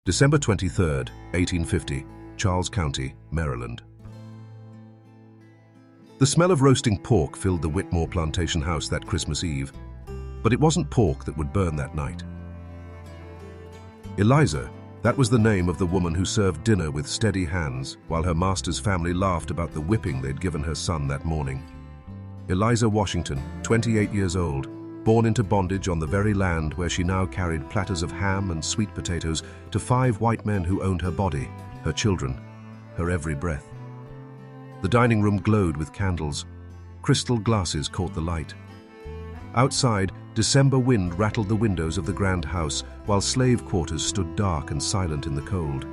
December 23rd, 1850, Charles County, Maryland. The smell of roasting pork filled the Whitmore plantation house that Christmas Eve, but it wasn't pork that would burn that night. Eliza, that was the name of the woman who served dinner with steady hands while her master's family laughed about the whipping they'd given her son that morning. Eliza Washington, 28 years old, born into bondage on the very land where she now carried platters of ham and sweet potatoes to 5 white men who owned her body, her children, her every breath. The dining room glowed with candles. Crystal glasses caught the light. Outside, December wind rattled the windows of the grand house while slave quarters stood dark and silent in the cold.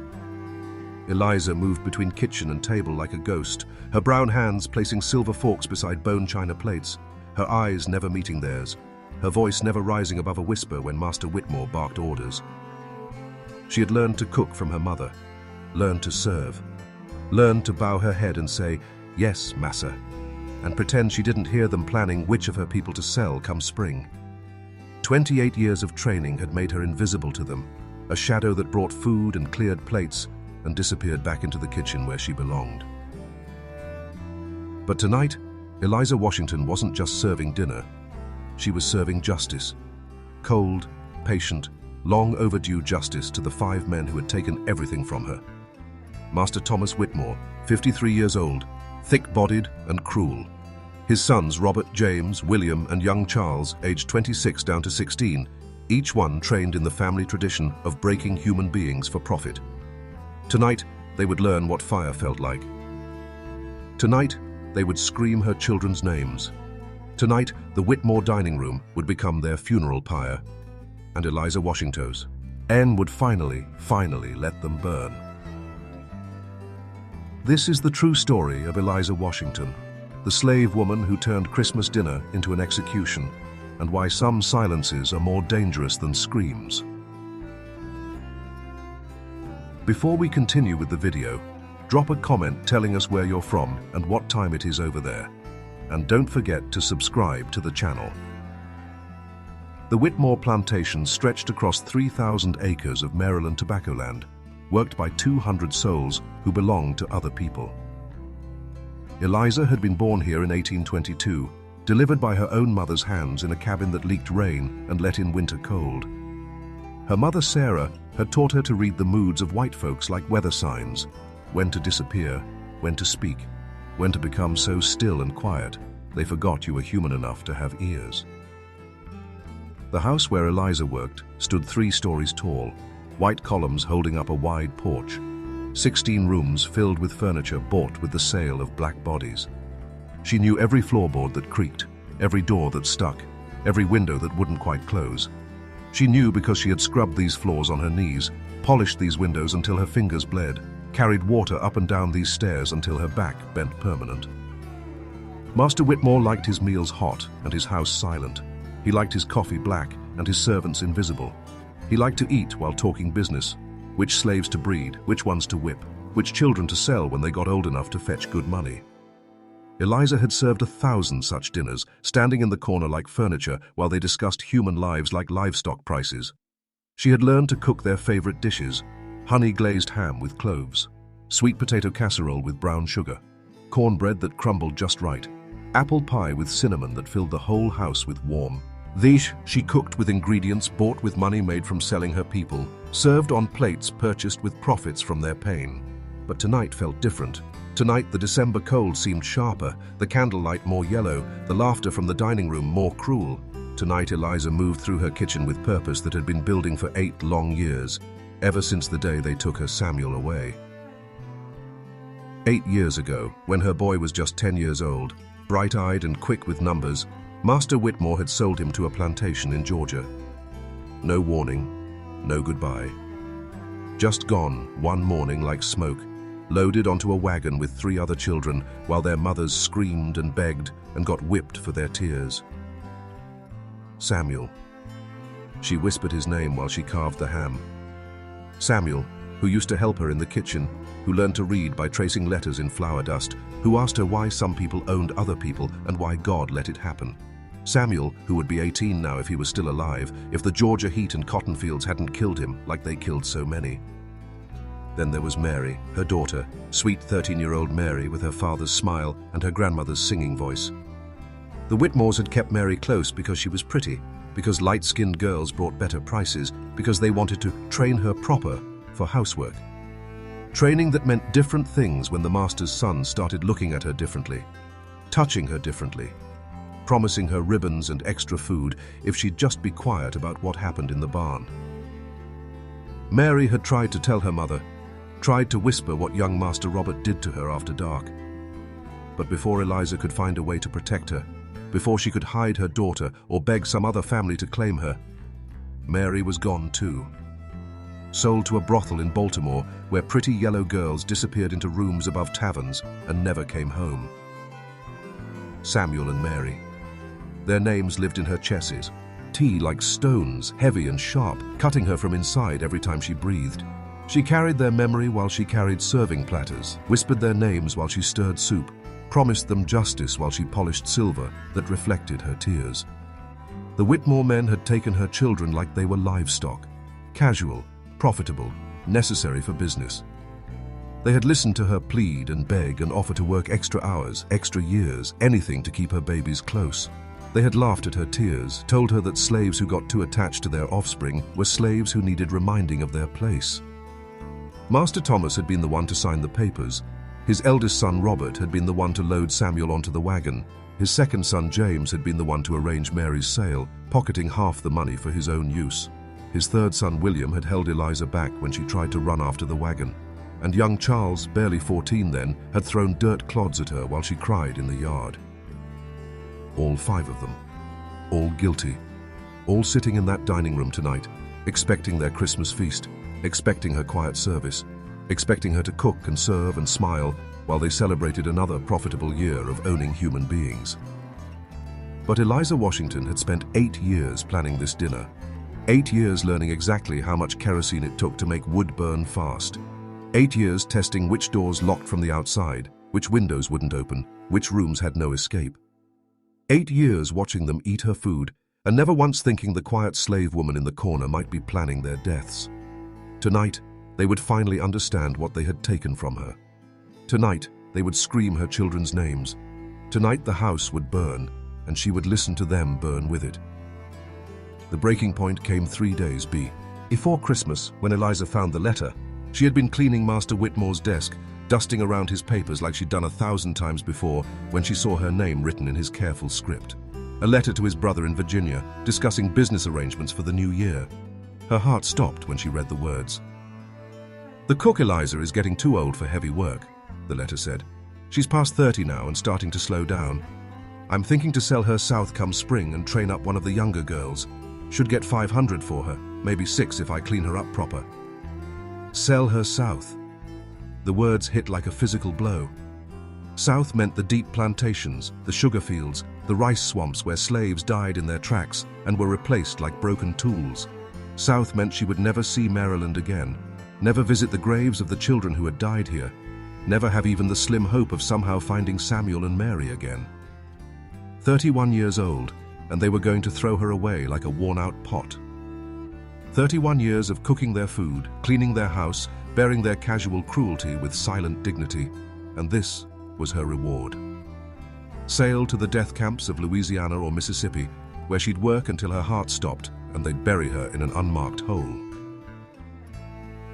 Eliza moved between kitchen and table like a ghost, her brown hands placing silver forks beside bone china plates, her eyes never meeting theirs, her voice never rising above a whisper when Master Whitmore barked orders. She had learned to cook from her mother, learned to serve, learned to bow her head and say, "Yes, massa," and pretend she didn't hear them planning which of her people to sell come spring. 28 years of training had made her invisible to them, a shadow that brought food and cleared plates and disappeared back into the kitchen where she belonged. But tonight, Eliza Washington wasn't just serving dinner. She was serving justice. Cold, patient, long overdue justice to the 5 men who had taken everything from her. Master Thomas Whitmore, 53 years old, thick-bodied and cruel. His sons Robert, James, William, and young Charles, aged 26 down to 16, each one trained in the family tradition of breaking human beings for profit. Tonight, they would learn what fire felt like. Tonight, they would scream her children's names. Tonight, the Whitmore dining room would become their funeral pyre, and Eliza Washington's N would finally let them burn. This is the true story of Eliza Washington, the slave woman who turned Christmas dinner into an execution, and why some silences are more dangerous than screams. Before we continue with the video, drop a comment telling us where you're from and what time it is over there. And don't forget to subscribe to the channel. The Whitmore plantation stretched across 3,000 acres of Maryland tobacco land, worked by 200 souls who belonged to other people. Eliza had been born here in 1822, delivered by her own mother's hands in a cabin that leaked rain and let in winter cold. Her mother Sarah had taught her to read the moods of white folks like weather signs, when to disappear, when to speak, when to become so still and quiet they forgot you were human enough to have ears. The house where Eliza worked stood 3 stories tall, white columns holding up a wide porch, 16 rooms filled with furniture bought with the sale of black bodies. She knew every floorboard that creaked, every door that stuck, every window that wouldn't quite close. She knew because she had scrubbed these floors on her knees, polished these windows until her fingers bled, carried water up and down these stairs until her back bent permanent. Master Whitmore liked his meals hot and his house silent. He liked his coffee black and his servants invisible. He liked to eat while talking business, which slaves to breed, which ones to whip, which children to sell when they got old enough to fetch good money. Eliza had served 1,000 such dinners, standing in the corner like furniture while they discussed human lives like livestock prices. She had learned to cook their favorite dishes: honey-glazed ham with cloves, sweet potato casserole with brown sugar, cornbread that crumbled just right, apple pie with cinnamon that filled the whole house with warmth. These she cooked with ingredients bought with money made from selling her people, served on plates purchased with profits from their pain. But tonight felt different. Tonight the December cold seemed sharper, the candlelight more yellow, the laughter from the dining room more cruel. Tonight Eliza moved through her kitchen with purpose that had been building for 8 long years, ever since the day they took her Samuel away. 8 years ago, when her boy was just 10 years old, bright-eyed and quick with numbers, Master Whitmore had sold him to a plantation in Georgia. No warning, no goodbye. Just gone one morning like smoke, loaded onto a wagon with 3 other children while their mothers screamed and begged and got whipped for their tears. Samuel. She whispered his name while she carved the ham. Samuel, who used to help her in the kitchen, who learned to read by tracing letters in flour dust, who asked her why some people owned other people and why God let it happen. Samuel, who would be 18 now if he was still alive, if the Georgia heat and cotton fields hadn't killed him like they killed so many. Then there was Mary, her daughter, sweet 13-year-old Mary with her father's smile and her grandmother's singing voice. The Whitmores had kept Mary close because she was pretty, because light-skinned girls brought better prices, because they wanted to train her proper for housework. Training that meant different things when the master's son started looking at her differently, touching her differently, promising her ribbons and extra food if she'd just be quiet about what happened in the barn. Mary had tried to tell her mother, tried to whisper what young Master Robert did to her after dark. But before Eliza could find a way to protect her, before she could hide her daughter or beg some other family to claim her, Mary was gone too. Sold to a brothel in Baltimore where pretty yellow girls disappeared into rooms above taverns and never came home. Samuel and Mary. Their names lived in her chesses, tea like stones, heavy and sharp, cutting her from inside every time she breathed. She carried their memory while she carried serving platters, whispered their names while she stirred soup, promised them justice while she polished silver that reflected her tears. The Whitmore men had taken her children like they were livestock, casual, profitable, necessary for business. They had listened to her plead and beg and offer to work extra hours, extra years, anything to keep her babies close. They had laughed at her tears, told her that slaves who got too attached to their offspring were slaves who needed reminding of their place. Master Thomas had been the one to sign the papers. His eldest son Robert had been the one to load Samuel onto the wagon. His second son James had been the one to arrange Mary's sale, pocketing half the money for his own use. His third son William had held Eliza back when she tried to run after the wagon. And young Charles, barely 14 then, had thrown dirt clods at her while she cried in the yard. All 5 of them. All guilty. All sitting in that dining room tonight, expecting their Christmas feast, expecting her quiet service, expecting her to cook and serve and smile while they celebrated another profitable year of owning human beings. But Eliza Washington had spent 8 years planning this dinner, 8 years learning exactly how much kerosene it took to make wood burn fast, 8 years testing which doors locked from the outside, which windows wouldn't open, which rooms had no escape. 8 years watching them eat her food, and never once thinking the quiet slave woman in the corner might be planning their deaths. Tonight, they would finally understand what they had taken from her. Tonight, they would scream her children's names. Tonight the house would burn, and she would listen to them burn with it. The breaking point came 3 days before Christmas, when Eliza found the letter. She had been cleaning Master Whitmore's desk, dusting around his papers like she'd done 1,000 times before, when she saw her name written in his careful script. A letter to his brother in Virginia, discussing business arrangements for the new year. Her heart stopped when she read the words. "The cook, Eliza, is getting too old for heavy work," the letter said. "She's past 30 now and starting to slow down. I'm thinking to sell her south come spring and train up one of the younger girls. Should get 500 for her, maybe 6 if I clean her up proper." Sell her south. The words hit like a physical blow. South meant the deep plantations, the sugar fields, the rice swamps where slaves died in their tracks and were replaced like broken tools. South meant she would never see Maryland again, never visit the graves of the children who had died here, never have even the slim hope of somehow finding Samuel and Mary again. 31 years old, and they were going to throw her away like a worn-out pot. 31 years of cooking their food, cleaning their house, bearing their casual cruelty with silent dignity, and this was her reward. Sail to the death camps of Louisiana or Mississippi, where she'd work until her heart stopped and they'd bury her in an unmarked hole.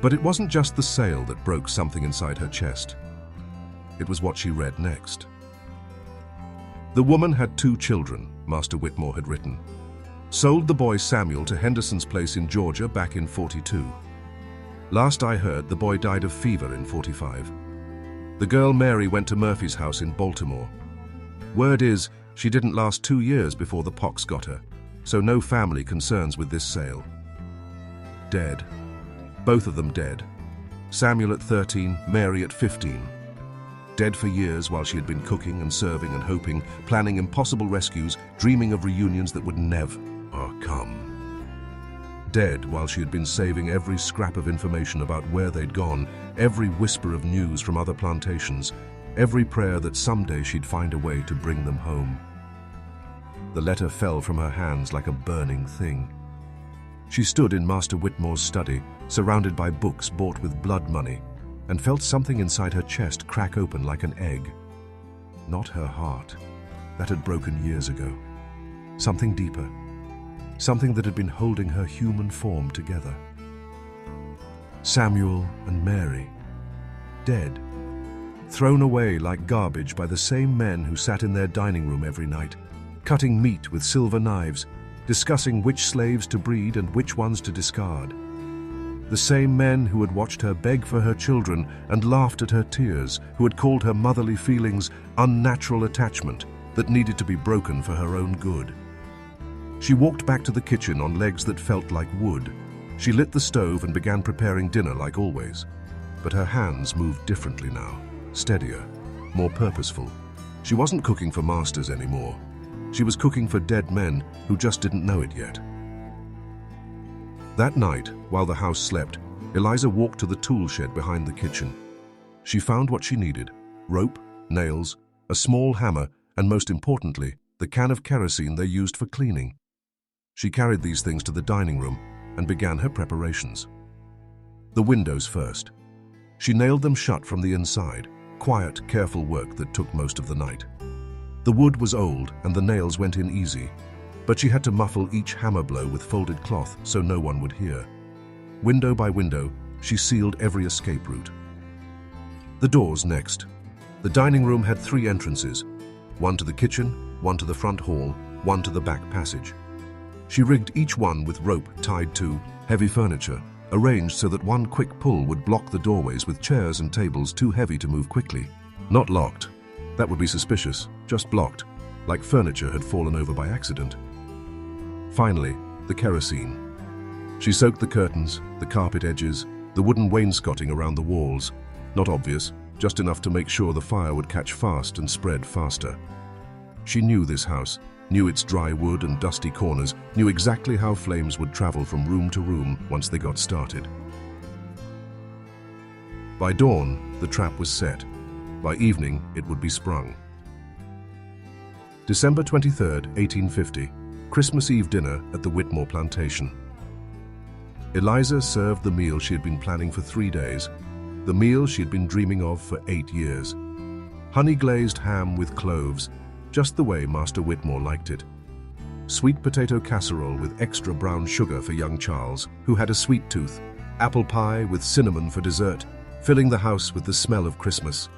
But it wasn't just the sail that broke something inside her chest. It was what she read next. The woman had 2 children, Master Whitmore had written. Sold the boy Samuel to Henderson's place in Georgia back in '42. Last I heard, the boy died of fever in '45. The girl Mary went to Murphy's house in Baltimore. Word is, she didn't last 2 years before the pox got her, so no family concerns with this sale. Dead. Both of them dead. Samuel at 13, Mary at 15. Dead for years while she had been cooking and serving and hoping, planning impossible rescues, dreaming of reunions that would never come. Dead while she had been saving every scrap of information about where they'd gone, every whisper of news from other plantations, every prayer that someday she'd find a way to bring them home. The letter fell from her hands like a burning thing. She stood in Master Whitmore's study, surrounded by books bought with blood money, and felt something inside her chest crack open like an egg. Not her heart. That had broken years ago. Something deeper. Something that had been holding her human form together. Samuel and Mary. Dead. Thrown away like garbage by the same men who sat in their dining room every night, cutting meat with silver knives, discussing which slaves to breed and which ones to discard. The same men who had watched her beg for her children and laughed at her tears, who had called her motherly feelings unnatural attachment that needed to be broken for her own good. She walked back to the kitchen on legs that felt like wood. She lit the stove and began preparing dinner like always. But her hands moved differently now, steadier, more purposeful. She wasn't cooking for masters anymore. She was cooking for dead men who just didn't know it yet. That night, while the house slept, Eliza walked to the tool shed behind the kitchen. She found what she needed: rope, nails, a small hammer, and most importantly, the can of kerosene they used for cleaning. She carried these things to the dining room and began her preparations. The windows first. She nailed them shut from the inside, quiet, careful work that took most of the night. The wood was old and the nails went in easy, but she had to muffle each hammer blow with folded cloth so no one would hear. Window by window, she sealed every escape route. The doors next. The dining room had 3 entrances, one to the kitchen, one to the front hall, one to the back passage. She rigged each one with rope tied to heavy furniture, arranged so that one quick pull would block the doorways with chairs and tables too heavy to move quickly. Not locked. That would be suspicious, just blocked, like furniture had fallen over by accident. Finally, the kerosene. She soaked the curtains, the carpet edges, the wooden wainscoting around the walls. Not obvious, just enough to make sure the fire would catch fast and spread faster. She knew this house, knew its dry wood and dusty corners, knew exactly how flames would travel from room to room once they got started. By dawn, the trap was set. By evening, it would be sprung. December 23rd, 1850. Christmas Eve dinner at the Whitmore plantation. Eliza served the meal she had been planning for 3 days, the meal she had been dreaming of for 8 years. Honey-glazed ham with cloves, just the way Master Whitmore liked it. Sweet potato casserole with extra brown sugar for young Charles, who had a sweet tooth. Apple pie with cinnamon for dessert, filling the house with the smell of Christmas.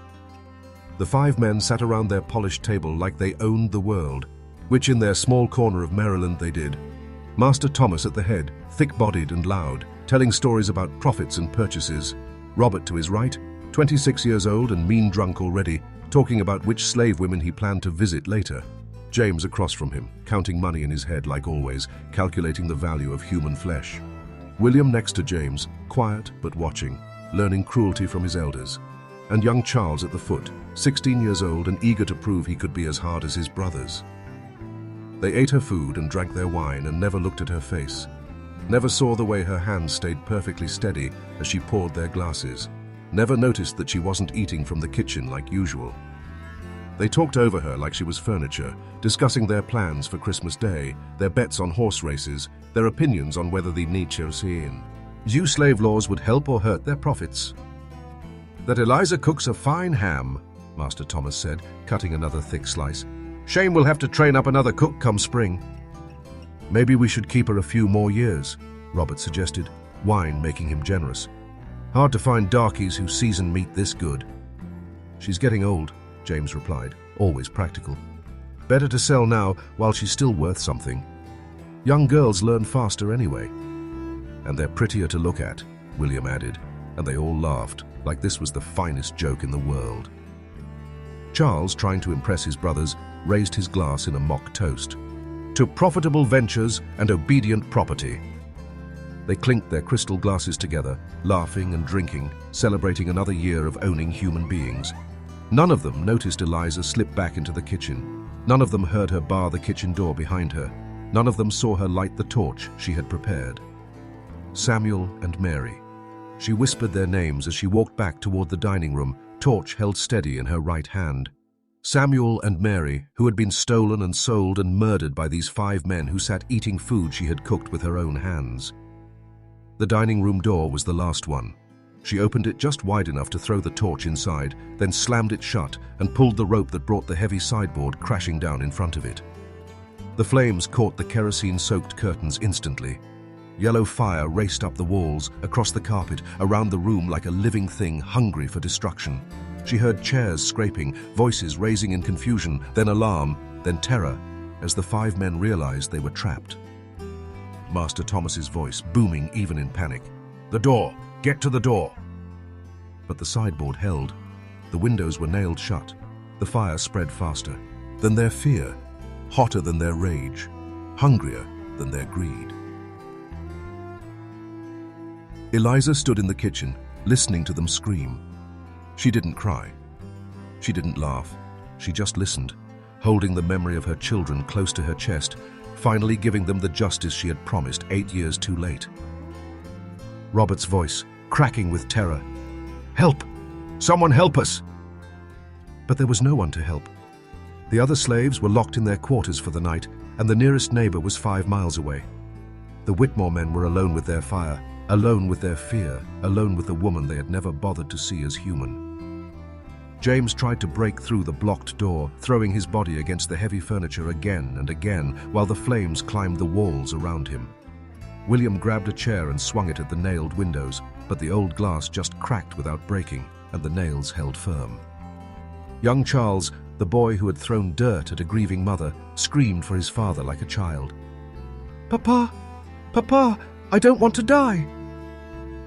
The 5 men sat around their polished table like they owned the world, which in their small corner of Maryland they did. Master Thomas at the head, thick-bodied and loud, telling stories about profits and purchases. Robert to his right, 26 years old and mean drunk already, talking about which slave women he planned to visit later. James across from him, counting money in his head like always, calculating the value of human flesh. William next to James, quiet but watching, learning cruelty from his elders. And young Charles at the foot, 16 years old and eager to prove he could be as hard as his brothers. They ate her food and drank their wine and never looked at her face. Never saw the way her hands stayed perfectly steady as she poured their glasses. Never noticed that she wasn't eating from the kitchen like usual. They talked over her like she was furniture, discussing their plans for Christmas Day, their bets on horse races, their opinions on whether the new slave laws would help or hurt their profits. That Eliza cooks a fine ham, Master Thomas said, cutting another thick slice. Shame we'll have to train up another cook come spring. Maybe we should keep her a few more years, Robert suggested, wine making him generous. Hard to find darkies who season meat this good. She's getting old, James replied, always practical. Better to sell now while she's still worth something. Young girls learn faster anyway. And they're prettier to look at, William added, and they all laughed, like this was the finest joke in the world. Charles, trying to impress his brothers, raised his glass in a mock toast. To profitable ventures and obedient property. They clinked their crystal glasses together, laughing and drinking, celebrating another year of owning human beings. None of them noticed Eliza slip back into the kitchen. None of them heard her bar the kitchen door behind her. None of them saw her light the torch she had prepared. Samuel and Mary. She whispered their names as she walked back toward the dining room, torch held steady in her right hand. Samuel and Mary, who had been stolen and sold and murdered by these 5 men who sat eating food she had cooked with her own hands. The dining room door was the last one. She opened it just wide enough to throw the torch inside, then slammed it shut and pulled the rope that brought the heavy sideboard crashing down in front of it. The flames caught the kerosene-soaked curtains instantly. Yellow fire raced up the walls, across the carpet, around the room like a living thing hungry for destruction. She heard chairs scraping, voices raising in confusion, then alarm, then terror, as the 5 men realized they were trapped. Master Thomas's voice booming even in panic. "The door! Get to the door!" But the sideboard held. The windows were nailed shut. The fire spread faster. Then their fear, hotter than their rage, hungrier than their greed. Eliza stood in the kitchen, listening to them scream. She didn't cry. She didn't laugh. She just listened, holding the memory of her children close to her chest, finally giving them the justice she had promised 8 years too late. Robert's voice, cracking with terror. "Help! Someone help us!" But there was no one to help. The other slaves were locked in their quarters for the night, and the nearest neighbor was 5 miles away. The Whitmore men were alone with their fire, alone with their fear, alone with the woman they had never bothered to see as human. James tried to break through the blocked door, throwing his body against the heavy furniture again and again, while the flames climbed the walls around him. William grabbed a chair and swung it at the nailed windows, but the old glass just cracked without breaking, and the nails held firm. Young Charles, the boy who had thrown dirt at a grieving mother, screamed for his father like a child. "Papa! Papa! I don't want to die!"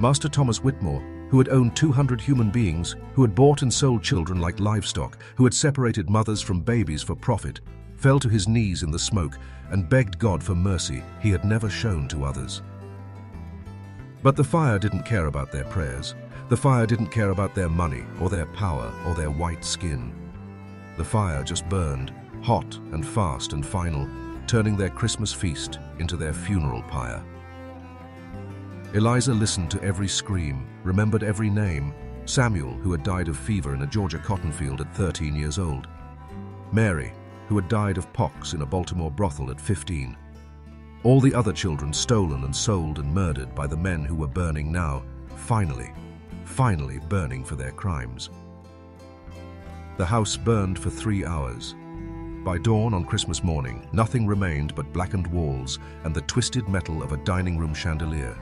Master Thomas Whitmore, who had owned 200 human beings, who had bought and sold children like livestock, who had separated mothers from babies for profit, fell to his knees in the smoke and begged God for mercy he had never shown to others. But the fire didn't care about their prayers. The fire didn't care about their money or their power or their white skin. The fire just burned, hot and fast and final, turning their Christmas feast into their funeral pyre. Eliza listened to every scream, remembered every name. Samuel, who had died of fever in a Georgia cotton field at 13 years old. Mary, who had died of pox in a Baltimore brothel at 15. All the other children stolen and sold and murdered by the men who were burning now, finally burning for their crimes. The house burned for 3 hours. By dawn on Christmas morning, nothing remained but blackened walls and the twisted metal of a dining room chandelier.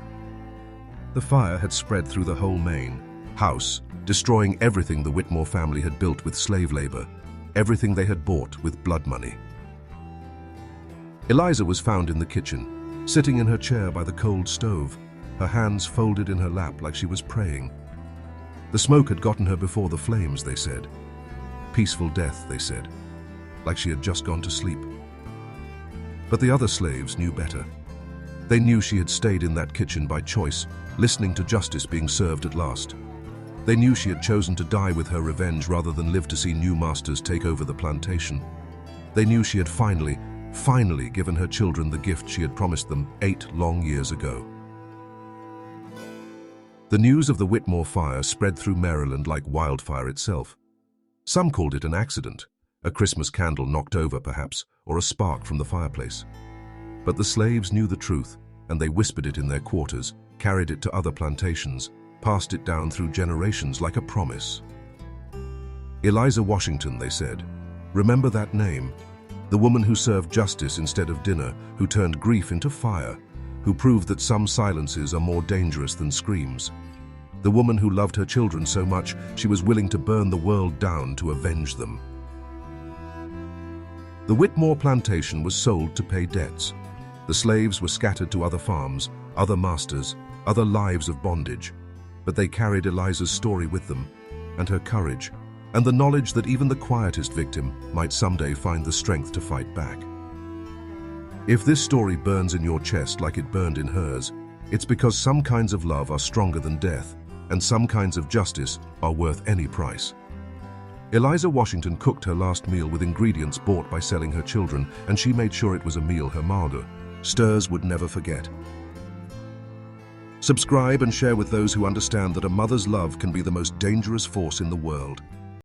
The fire had spread through the whole main house, destroying everything the Whitmore family had built with slave labor, everything they had bought with blood money. Eliza was found in the kitchen, sitting in her chair by the cold stove, her hands folded in her lap like she was praying. The smoke had gotten her before the flames, they said. Peaceful death, they said, like she had just gone to sleep. But the other slaves knew better. They knew she had stayed in that kitchen by choice, listening to justice being served at last. They knew she had chosen to die with her revenge rather than live to see new masters take over the plantation. They knew she had finally given her children the gift she had promised them 8 long years ago. The news of the Whitmore fire spread through Maryland like wildfire itself. Some called it an accident, a Christmas candle knocked over perhaps, or a spark from the fireplace. But the slaves knew the truth, and they whispered it in their quarters, carried it to other plantations, passed it down through generations like a promise. Eliza Washington, they said. Remember that name? The woman who served justice instead of dinner, who turned grief into fire, who proved that some silences are more dangerous than screams. The woman who loved her children so much she was willing to burn the world down to avenge them. The Whitmore plantation was sold to pay debts. The slaves were scattered to other farms, other masters, other lives of bondage. But they carried Eliza's story with them, and her courage, and the knowledge that even the quietest victim might someday find the strength to fight back. If this story burns in your chest like it burned in hers, it's because some kinds of love are stronger than death, and some kinds of justice are worth any price. Eliza Washington cooked her last meal with ingredients bought by selling her children, and she made sure it was a meal her mother, Sturs, would never forget. Subscribe and share with those who understand that a mother's love can be the most dangerous force in the world.